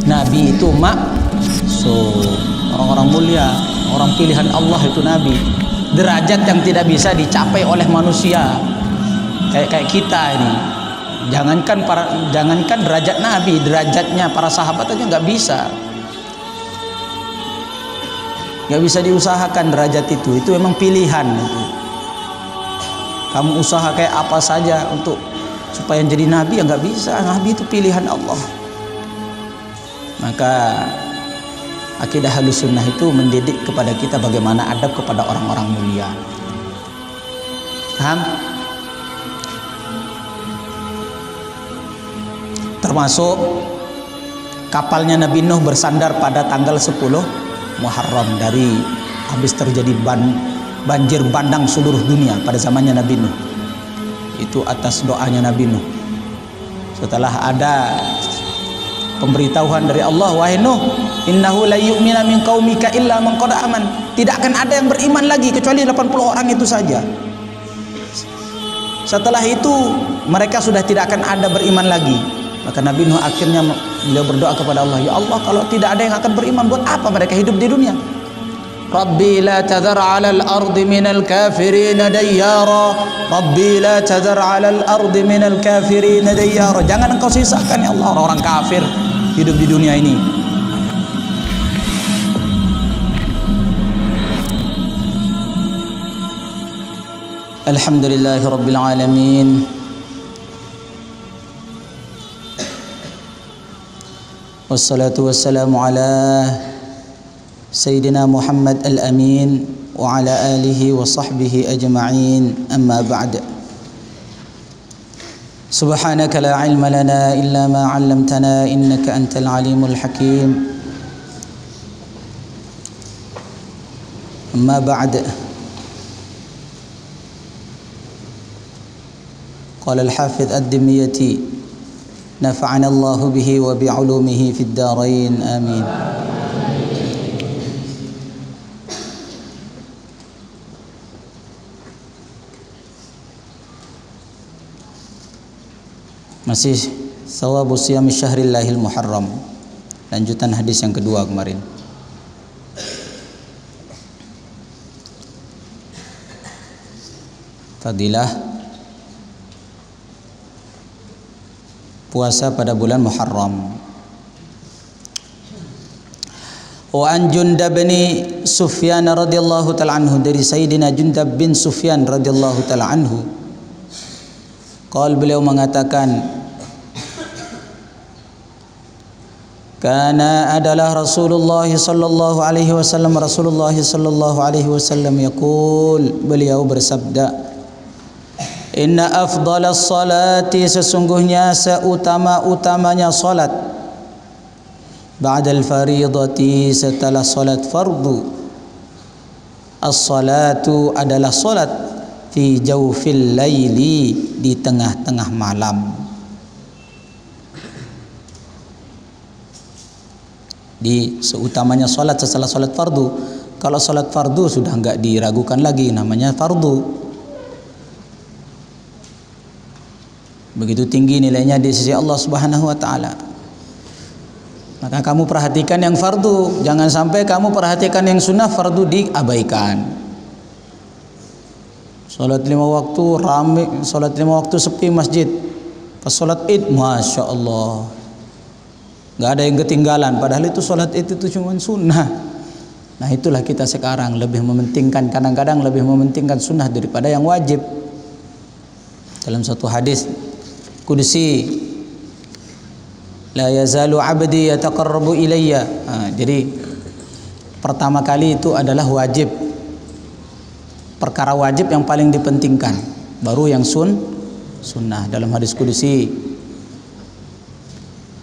Nabi itu maksum, orang-orang mulia, orang pilihan Allah itu Nabi. Derajat yang tidak bisa dicapai oleh manusia kayak kita ini. Jangankan derajat Nabi, derajatnya para sahabat aja nggak bisa. Nggak bisa diusahakan derajat itu memang pilihan itu. Kamu usaha kayak apa saja untuk supaya jadi nabi ya nggak bisa. Nabi itu pilihan Allah. Maka akidah Ahlussunnah itu mendidik kepada kita bagaimana adab kepada orang-orang mulia. Paham? Termasuk kapalnya Nabi Nuh bersandar pada tanggal 10 Muharram dari habis terjadi banjir bandang seluruh dunia pada zamannya Nabi Nuh. Itu atas doanya Nabi Nuh. Setelah ada pemberitahuan dari Allah, wahai Nuh, innahu la yu'mina min qaumika illa man qad aman. Tidak akan ada yang beriman lagi kecuali 80 orang itu saja. Setelah itu mereka sudah tidak akan ada beriman lagi. Maka Nabi Nuh akhirnya beliau berdoa kepada Allah, ya Allah, kalau tidak ada yang akan beriman, buat apa mereka hidup di dunia? Rabbi la tadhar 'alal ardi minal kafirin dayyara. Rabbi la tadhar 'alal ardi minal kafirin dayyara. Jangan engkau sisakan ya Allah orang-orang kafir hidup di dunia ini. Alhamdulillahirabbil alamin. Wassalatu wassalamu ala Sayyidina Muhammad al-Amin wa ala alihi wa sahbihi ajma'in, amma ba'd. Subhanaka la ilma lana illa ma 'allamtana innaka antal alimul hakim. Amma ba'd. Qala al-Hafidh ad-Dimyati nafa'ana Allah bihi wa bi'ulumihi fid darain, amin. Masih thawabu siyam syahrillahil muharram, lanjutan hadis yang kedua kemarin. Fadilah puasa pada bulan Muharram. Wa an Jundab bin Sufyan radhiyallahu ta'ala anhu, dari Sayyidina Jundab bin Sufyan radhiyallahu ta'ala anhu, qala, beliau mengatakan, kana adalah Rasulullah sallallahu alaihi wasallam, Rasulullah sallallahu alaihi wasallam yaqul, beliau bersabda, inna afdalas salati, sesungguhnya seutama-utamanya salat, ba'dal faridati, setelah salat fardu, as-salatu adalah salat fi jawfil laili, di tengah-tengah malam. Di seutamanya salat setelah salat fardu. Kalau salat fardu sudah enggak diragukan lagi, namanya fardu. Begitu tinggi nilainya di sisi Allah Subhanahu wa taala. Maka kamu perhatikan yang fardu, jangan sampai kamu perhatikan yang sunnah, fardu diabaikan. Salat 5 waktu rame, salat 5 waktu sepi masjid. Pas salat Id, Masya Allah, nggak ada yang ketinggalan, padahal itu salat Id itu cuma sunnah. Nah, itulah kita sekarang lebih mementingkan, kadang-kadang lebih mementingkan sunnah daripada yang wajib. Dalam satu hadis Qudsi, la yazalu abdi yataqarrabu ilayya. Jadi pertama kali itu adalah wajib, perkara wajib yang paling dipentingkan, baru yang sunnah. Dalam hadis Qudsi,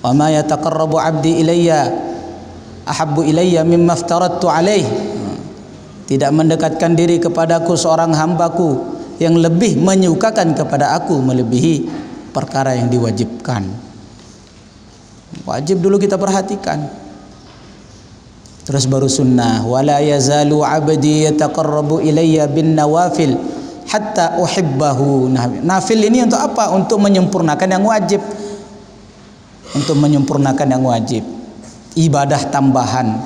wa ma yataqarrabu abdi ilayya ahabbu ilayya mimma aftaradtu alaih. Tidak mendekatkan diri kepadaku seorang hambaku yang lebih menyukakan kepada aku melebihi perkara yang diwajibkan. Wajib dulu kita perhatikan, terus baru sunnah. Wala yazalu abdi yataqarrabu ilayya bin nawafil hatta uhibbahu. Nafil ini untuk apa? Untuk menyempurnakan yang wajib. Untuk menyempurnakan yang wajib. ibadah tambahan.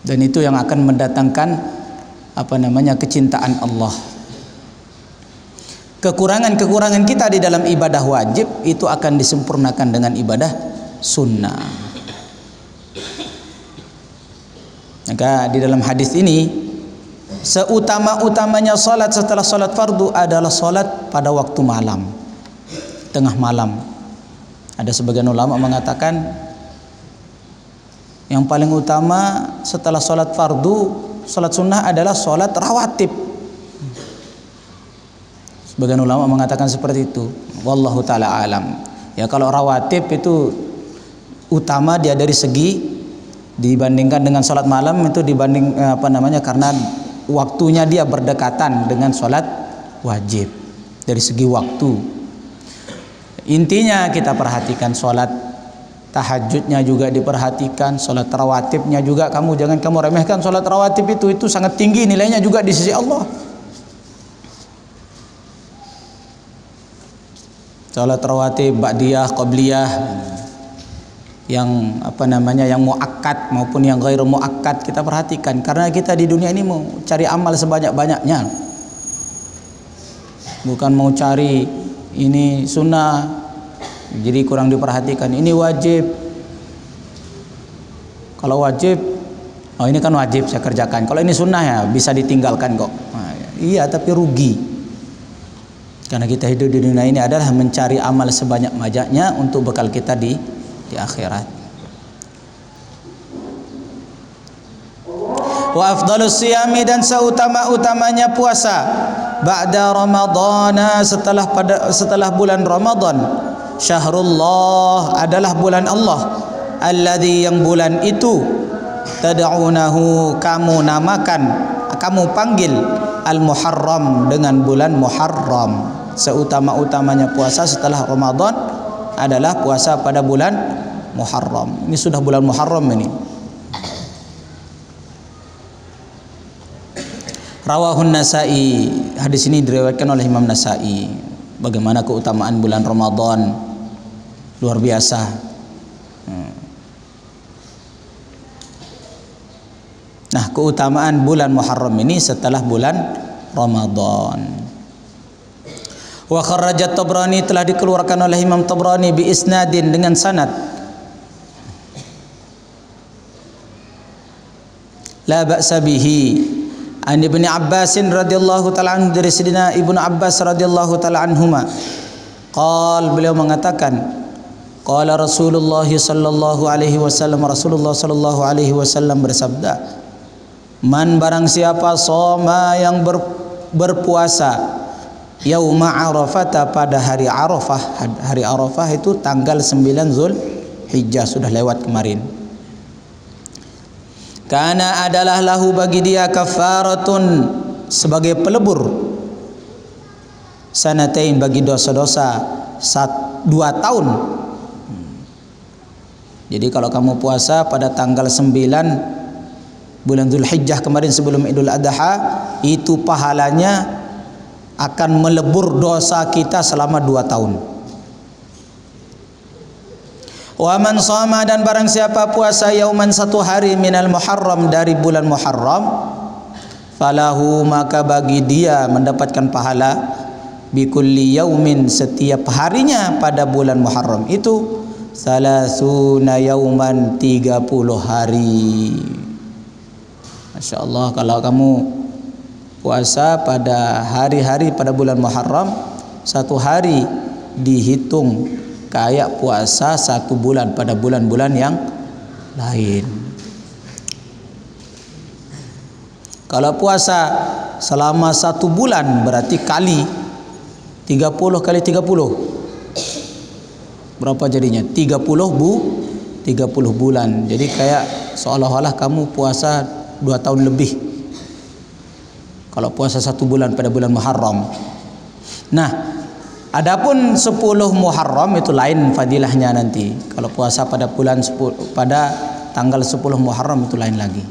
Dan itu yang akan mendatangkan kecintaan Allah. Kekurangan-kekurangan kita di dalam ibadah wajib itu akan disempurnakan dengan ibadah sunnah. Maka di dalam hadis ini, seutama-utamanya salat setelah salat fardu adalah salat pada waktu malam, tengah malam. Ada sebagian ulama mengatakan yang paling utama setelah salat fardu, salat sunnah adalah salat rawatib. Sebagian ulama mengatakan seperti itu. Wallahu taala alam. Ya, kalau rawatib itu utama dia dari segi dibandingkan dengan salat malam itu karena waktunya dia berdekatan dengan salat wajib dari segi waktu. Intinya kita perhatikan salat tahajudnya juga diperhatikan, salat rawatibnya juga jangan kamu remehkan salat rawatib itu sangat tinggi nilainya juga di sisi Allah. Salat rawatib, ba'diyah, qabliyah yang yang muakkad maupun yang ghairu muakkad kita perhatikan, karena kita di dunia ini mau cari amal sebanyak-banyaknya, bukan mau cari ini sunnah jadi kurang diperhatikan, ini wajib. Kalau wajib, ini kan wajib saya kerjakan, kalau ini sunnah ya bisa ditinggalkan kok. Iya, tapi rugi. Karena kita hidup di dunia ini adalah mencari amal sebanyak-banyaknya untuk bekal kita di akhirat. Wa afdalus siyami, dan seutama-utamanya puasa ba'da ramadhana, setelah bulan Ramadan. Syahrullah, adalah bulan Allah. Alladzi, yang bulan itu tad'unahu, kamu namakan, kamu panggil al-Muharram, dengan bulan Muharram. Seutama-utamanya puasa setelah Ramadan adalah puasa pada bulan Muharram. Ini sudah bulan Muharram ini. Rawahun Nasa'i, hadis ini diriwayatkan oleh Imam Nasa'i. Bagaimana keutamaan bulan Ramadan, luar biasa. Nah, keutamaan bulan Muharram ini setelah bulan Ramadan. Wa kharrajat Tabrani, telah dikeluarkan oleh Imam Tabrani bi isnadin, dengan sanad la ba'sa bihi, an Ibnu Abbas radhiyallahu taala anhu, dari Sayyidina Ibnu Abbas radhiyallahu taala anhuma, beliau mengatakan, qala Rasulullah sallallahu alaihi wasallam, Rasulullah sallallahu alaihi wasallam bersabda, man, barang siapa, soma, yang berpuasa, yauma Arafah, pada hari Arafah. Hari Arafah itu tanggal 9 Zulhijjah, sudah lewat kemarin. Kana, adalah lahu, bagi dia, kafaratun, sebagai pelebur, sanatain, bagi dosa-dosa 2 tahun. Jadi kalau kamu puasa pada tanggal 9 bulan Zulhijjah kemarin sebelum Idul Adha, itu pahalanya akan melebur dosa kita selama 2 tahun. Wa man shama, dan barang siapa puasa yauman, 1 hari, minal Muharram, dari bulan Muharram, falahu, maka bagi dia mendapatkan pahala, bikulli yaumin, setiap harinya pada bulan Muharram itu, salasuna yauman, 30 hari. Masya Allah, kalau kamu puasa pada hari-hari pada bulan Muharram, 1 hari dihitung kayak puasa 1 bulan pada bulan-bulan yang lain. Kalau puasa selama 1 bulan berarti kali 30 kali 30, berapa jadinya? 30 bulan. Jadi kayak seolah-olah kamu puasa 2 tahun lebih kalau puasa 1 bulan pada bulan Muharram. Nah, adapun 10 Muharram itu lain fadilahnya nanti. Kalau puasa pada pada tanggal 10 Muharram itu lain lagi.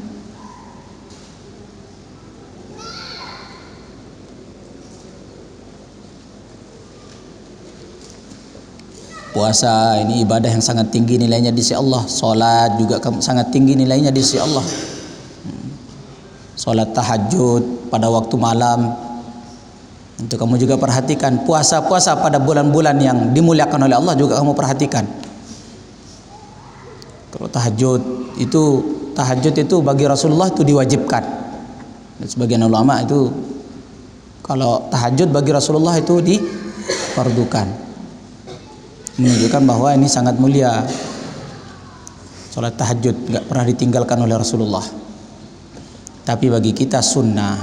Puasa ini ibadah yang sangat tinggi nilainya di sisi Allah. Salat juga sangat tinggi nilainya di sisi Allah. Salat tahajud pada waktu malam, itu kamu juga perhatikan. Puasa-puasa pada bulan-bulan yang dimuliakan oleh Allah juga kamu perhatikan. Kalau tahajud itu bagi Rasulullah itu diwajibkan. Dan sebagian ulama itu kalau tahajud bagi Rasulullah itu difardukan. Menunjukkan bahwa ini sangat mulia. Salat tahajud enggak pernah ditinggalkan oleh Rasulullah. Tapi bagi kita sunnah.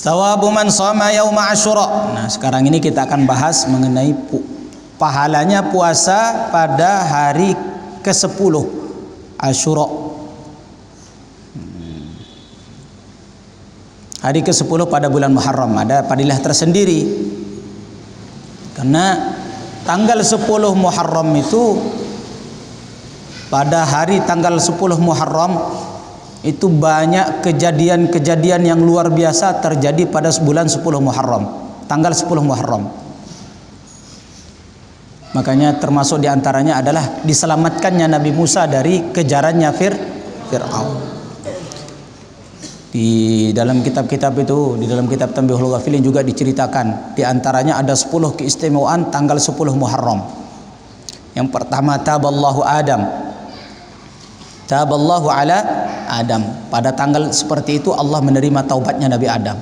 Thawabu man shoma yauma Asyura. Nah, sekarang ini kita akan bahas mengenai pahalanya puasa pada hari ke-10 Asyura. Hari ke-10 pada bulan Muharram ada fadilah tersendiri. Karena tanggal 10 Muharram itu, pada hari tanggal 10 Muharram itu banyak kejadian-kejadian yang luar biasa terjadi pada bulan 10 Muharram, tanggal 10 Muharram. Makanya termasuk diantaranya adalah diselamatkannya Nabi Musa dari kejarannya Fir'aun. Di dalam kitab-kitab itu, di dalam kitab Tanbihul Ghafilin juga diceritakan, di antaranya ada 10 keistimewaan tanggal 10 Muharram. Yang pertama, taballahu Adam. Taballahu ala Adam. Pada tanggal seperti itu Allah menerima taubatnya Nabi Adam.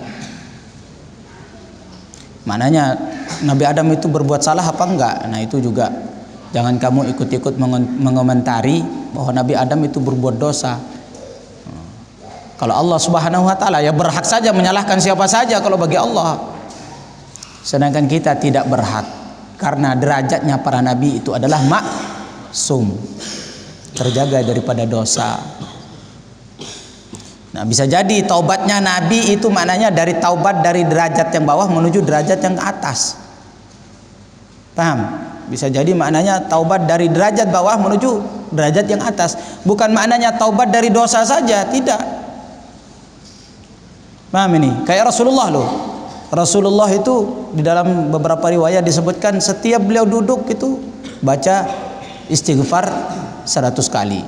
Maknanya Nabi Adam itu berbuat salah apa enggak? Nah, itu juga jangan kamu ikut-ikut mengomentari bahwa Nabi Adam itu berbuat dosa. Kalau Allah Subhanahu wa taala ya berhak saja menyalahkan siapa saja kalau bagi Allah. Sedangkan kita tidak berhak, karena derajatnya para nabi itu adalah maksum, terjaga daripada dosa. Nah, bisa jadi taubatnya nabi itu maknanya dari taubat dari derajat yang bawah menuju derajat yang ke atas. Paham? Bisa jadi maknanya taubat dari derajat bawah menuju derajat yang atas. Bukan maknanya taubat dari dosa saja, tidak. Paham ini? Kayak Rasulullah loh. Rasulullah itu di dalam beberapa riwayat disebutkan setiap beliau duduk itu baca istighfar 100 kali.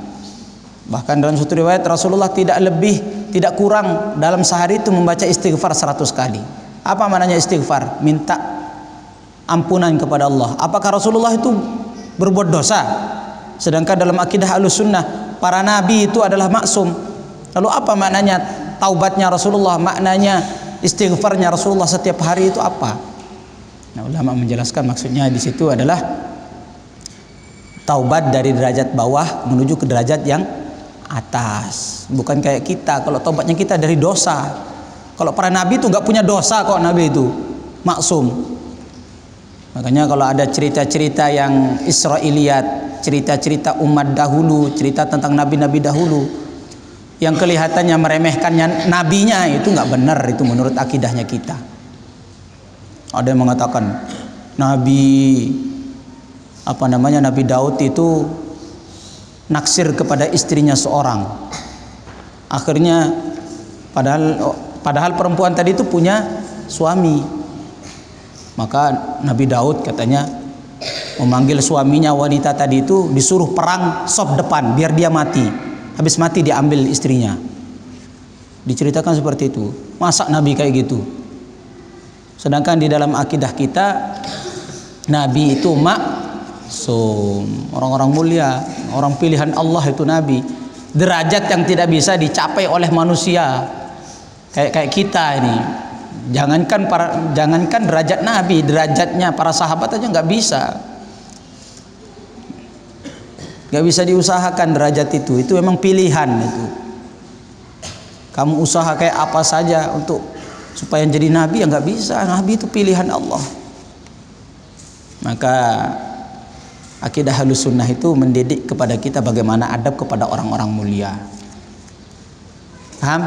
Bahkan dalam satu riwayat Rasulullah tidak kurang dalam sehari itu membaca istighfar 100 kali. Apa maknanya istighfar? Minta ampunan kepada Allah. Apakah Rasulullah itu berbuat dosa? Sedangkan dalam akidah Ahlussunnah para nabi itu adalah maksum. Lalu apa maknanya taubatnya Rasulullah, maknanya istighfarnya Rasulullah setiap hari itu apa? Nah, ulama menjelaskan maksudnya di situ adalah taubat dari derajat bawah menuju ke derajat yang atas. Bukan kayak kita, kalau taubatnya kita dari dosa. Kalau para nabi itu nggak punya dosa kok, nabi itu maksum. Makanya kalau ada cerita-cerita yang Israiliyat, cerita-cerita umat dahulu, cerita tentang nabi-nabi dahulu yang kelihatannya meremehkannya nabinya, itu nggak benar, itu menurut akidahnya kita. Ada yang mengatakan Nabi Daud itu naksir kepada istrinya seorang. Akhirnya padahal perempuan tadi itu punya suami. Maka Nabi Daud katanya memanggil suaminya wanita tadi itu, disuruh perang sop depan biar dia mati. Habis mati diambil istrinya. Diceritakan seperti itu. Masa Nabi kayak gitu? Sedangkan di dalam akidah kita Nabi itu maksum, orang-orang mulia, orang pilihan Allah itu Nabi. Derajat yang tidak bisa dicapai oleh manusia. Kayak kita ini. Jangankan derajat Nabi, derajatnya para sahabat aja nggak bisa. Gak bisa diusahakan derajat itu memang pilihan itu. Kamu usaha kayak apa saja untuk supaya jadi nabi ya nggak bisa. Nabi itu pilihan Allah. Maka akidah Ahlussunnah itu mendidik kepada kita bagaimana adab kepada orang-orang mulia. Paham?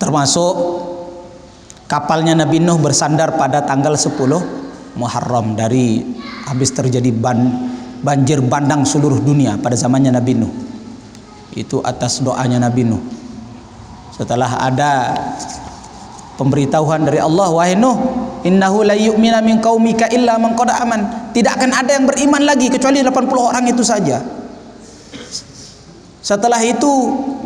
Termasuk kapalnya Nabi Nuh bersandar pada tanggal 10 Muharram dari habis terjadi banjir bandang seluruh dunia pada zamannya Nabi Nuh. Itu atas doanya Nabi Nuh. Setelah ada pemberitahuan dari Allah, wahai Nuh, innahu la yu'mina min qaumika illa man qad aman. Tidak akan ada yang beriman lagi kecuali 80 orang itu saja. Setelah itu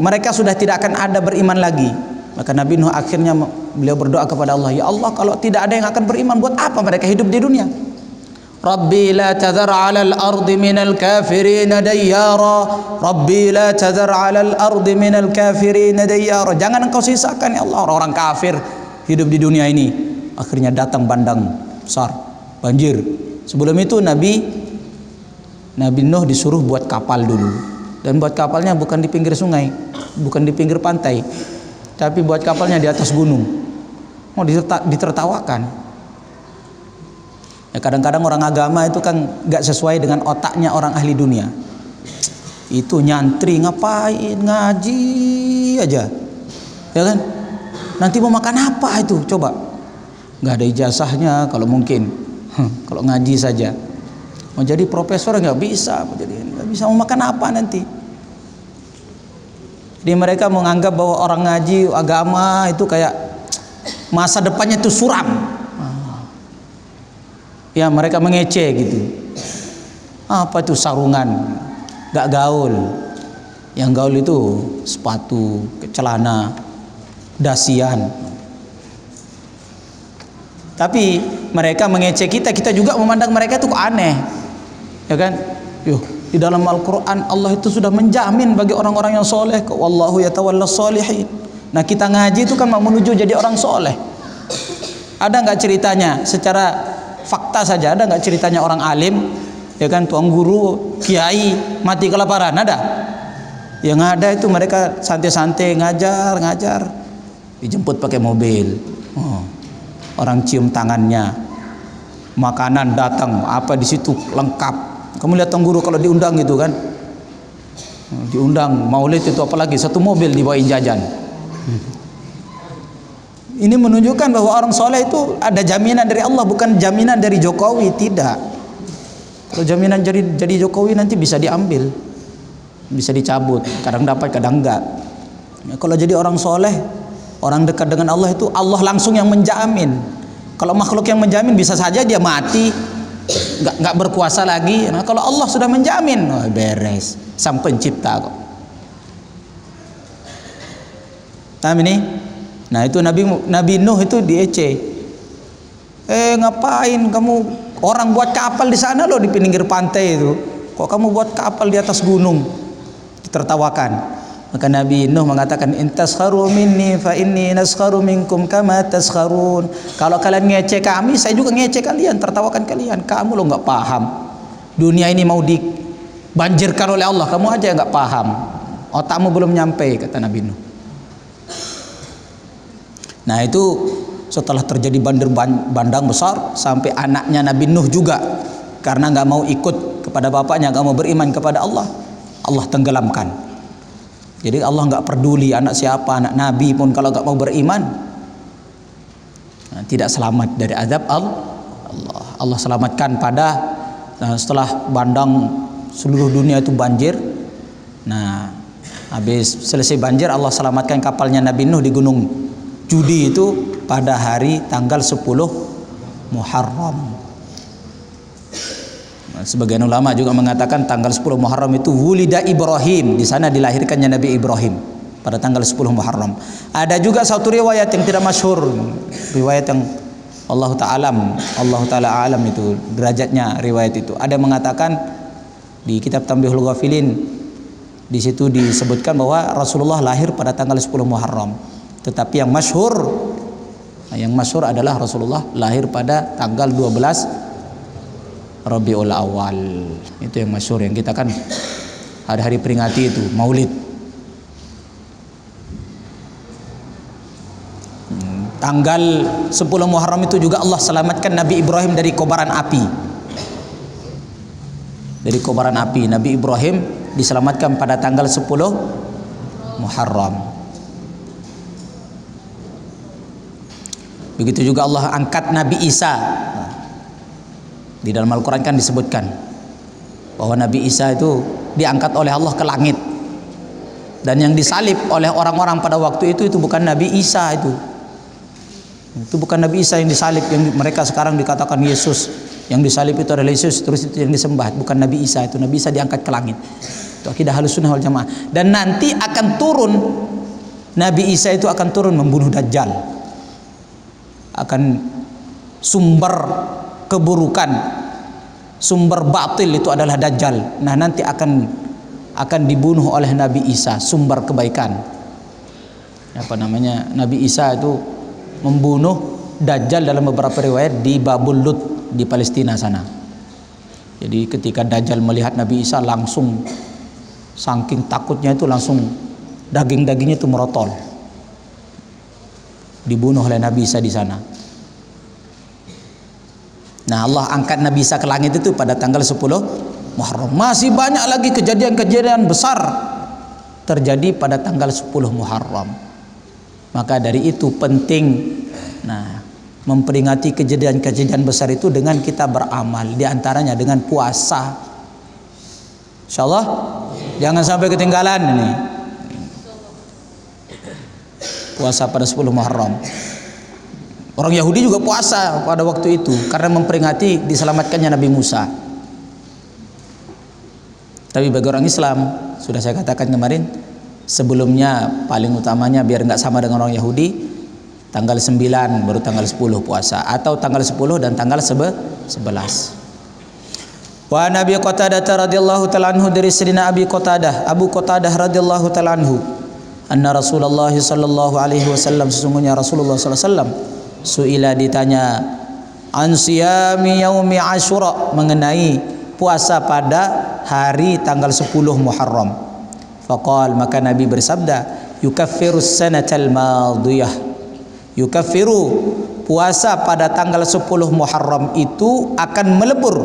mereka sudah tidak akan ada beriman lagi. Maka Nabi Nuh akhirnya beliau berdoa kepada Allah, ya Allah, kalau tidak ada yang akan beriman, buat apa mereka hidup di dunia? Rabbi la tadhar 'alal ardi minal kafirin dayyara. Rabbi la tadhar 'alal ardi minal kafirin dayyara. Jangan engkau sisakan ya Allah orang-orang kafir hidup di dunia ini. Akhirnya datang bandang besar, banjir. Sebelum itu Nabi Nuh disuruh buat kapal dulu. Dan buat kapalnya bukan di pinggir sungai, bukan di pinggir pantai, tapi buat kapalnya di atas gunung. Mau ditertawakan. Ya, kadang-kadang orang agama itu kan gak sesuai dengan otaknya orang ahli dunia. Itu nyantri ngapain, ngaji aja, ya kan? Nanti mau makan apa itu? Coba, gak ada ijazahnya kalau mungkin. Kalau ngaji saja. Mau jadi profesor nggak bisa, nggak bisa. Mau makan apa nanti? Jadi mereka menganggap bahwa orang ngaji agama itu kayak masa depannya itu suram. Ya, mereka mengeceh gitu. Apa itu sarungan? Gak gaul. Yang gaul itu sepatu, celana, dasian. Tapi mereka mengeceh kita, kita juga memandang mereka itu kok aneh. Ya kan? Di dalam Al-Quran Allah itu sudah menjamin bagi orang-orang yang soleh, wallahu yatawallas sholihin. Nah, kita ngaji itu kan mau menuju jadi orang soleh. Ada nggak ceritanya secara fakta saja, ada nggak ceritanya orang alim, ya kan, tuang guru, kiai mati kelaparan? Ada? Yang ada itu mereka santai-santai ngajar, dijemput pakai mobil. Orang cium tangannya, makanan datang, apa di situ lengkap. Kamu lihat tuang guru kalau diundang gitu kan, diundang maulid itu apalagi satu mobil dibawain jajan. Ini menunjukkan bahwa orang soleh itu ada jaminan dari Allah, bukan jaminan dari Jokowi. Tidak. Kalau jaminan jadi Jokowi nanti bisa diambil, bisa dicabut, kadang dapat kadang enggak. Kalau jadi orang soleh, orang dekat dengan Allah itu Allah langsung yang menjamin. Kalau makhluk yang menjamin bisa saja dia mati, nggak berkuasa lagi. Nah, kalau Allah sudah menjamin, beres, sang pencipta kok. Nah ini, nah itu Nabi Nuh itu diece. Ngapain kamu, orang buat kapal di sana loh, di pinggir pantai itu. Kok kamu buat kapal di atas gunung? Ditertawakan. Maka Nabi Nuh mengatakan, in taskharu minni fa inni naskharu minkum kama taskharun. Kalau kalian ngeceh kami, saya juga ngeceh kalian, tertawakan kalian. Kamu lo nggak paham. Dunia ini mau dibanjirkan oleh Allah, kamu aja nggak paham. Otakmu belum nyampe, kata Nabi Nuh. Nah itu setelah terjadi bandang besar, sampai anaknya Nabi Nuh juga karena nggak mau ikut kepada bapaknya, nggak mau beriman kepada Allah, Allah tenggelamkan. Jadi Allah nggak peduli anak siapa, anak Nabi pun kalau nggak mau beriman, tidak selamat dari azab Allah. Allah selamatkan setelah bandang seluruh dunia itu banjir. Nah, habis selesai banjir Allah selamatkan kapalnya Nabi Nuh di Gunung Judi itu pada hari tanggal 10 Muharram. Sebagian ulama juga mengatakan tanggal 10 Muharram itu wulida Ibrahim, di sana dilahirkannya Nabi Ibrahim pada tanggal 10 Muharram. Ada juga satu riwayat yang tidak masyhur, riwayat yang Allah Ta'ala alam itu derajatnya riwayat itu. Ada yang mengatakan di kitab Tanbihul Ghafilin, di situ disebutkan bahwa Rasulullah lahir pada tanggal 10 Muharram. Tetapi yang masyhur adalah Rasulullah lahir pada tanggal 12 Rabiul Awal. Itu yang masyhur, yang kita kan hari-hari peringati itu Maulid. Tanggal 10 Muharram itu juga Allah selamatkan Nabi Ibrahim dari kobaran api. Dari kobaran api Nabi Ibrahim diselamatkan pada tanggal 10 Muharram. Begitu juga Allah angkat Nabi Isa. Di dalam Al-Quran kan disebutkan bahwa Nabi Isa itu diangkat oleh Allah ke langit. Dan yang disalib oleh orang-orang pada waktu itu bukan Nabi Isa itu. Itu bukan Nabi Isa yang disalib, yang mereka sekarang dikatakan Yesus. Yang disalib itu adalah Yesus, terus itu yang disembah, bukan Nabi Isa itu. Nabi Isa diangkat ke langit. Itu akidah Ahlussunnah wal Jamaah. Dan nanti akan turun, Nabi Isa itu akan turun membunuh Dajjal. Akan sumber keburukan, sumber batil itu adalah Dajjal. Nah, nanti akan dibunuh oleh Nabi Isa, sumber kebaikan. Nabi Isa itu membunuh Dajjal dalam beberapa riwayat di Babul Lut di Palestina sana. Jadi ketika Dajjal melihat Nabi Isa, langsung saking takutnya itu langsung daging-dagingnya itu merotol. Dibunuh oleh Nabi Isa di sana. Nah, Allah angkat Nabi Isa ke langit itu pada tanggal 10 Muharram. Masih banyak lagi kejadian-kejadian besar terjadi pada tanggal 10 Muharram. Maka dari itu penting memperingati kejadian-kejadian besar itu dengan kita beramal, di antaranya dengan puasa. Insyaallah jangan sampai ketinggalan ini. Puasa pada 10 Muharram. Orang Yahudi juga puasa pada waktu itu karena memperingati diselamatkannya Nabi Musa. Tapi bagi orang Islam, sudah saya katakan kemarin, sebelumnya paling utamanya biar nggak sama dengan orang Yahudi, tanggal 9 baru tanggal 10 puasa, atau tanggal 10 dan tanggal 11. Wa Nabi Qatadah radhiyallahu ta'ala anhu, dari Sayyidina Abu Qatadah radhiyallahu ta'ala anhu, anna Rasulullah sallallahu alaihi wasallam, sesungguhnya Rasulullah sallallahu alaihi wasallam, suila, ditanya, an siyami yaumi Asyura, mengenai puasa pada hari tanggal 10 Muharram. Faqal, maka Nabi bersabda, yukaffirus sanatal madiyah. Yukaffiru, puasa pada tanggal 10 Muharram itu akan melebur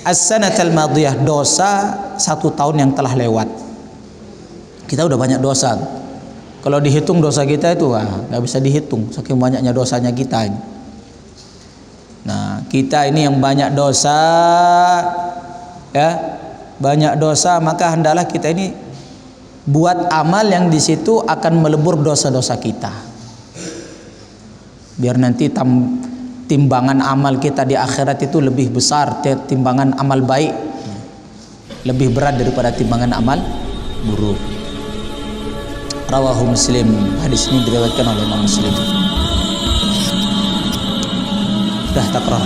as-sanatal madiyah, dosa 1 tahun yang telah lewat. Kita udah banyak dosa. Kalau dihitung dosa kita itu nggak bisa dihitung, saking banyaknya dosanya kita ini. Nah, kita ini yang banyak dosa, ya, banyak dosa, maka hendaklah kita ini buat amal yang di situ akan melebur dosa-dosa kita. Biar nanti timbangan amal kita di akhirat itu lebih besar, timbangan amal baik lebih berat daripada timbangan amal buruk. Rawahu Muslim, hadis ini diriwayatkan oleh Imam Muslim. Dah takrah.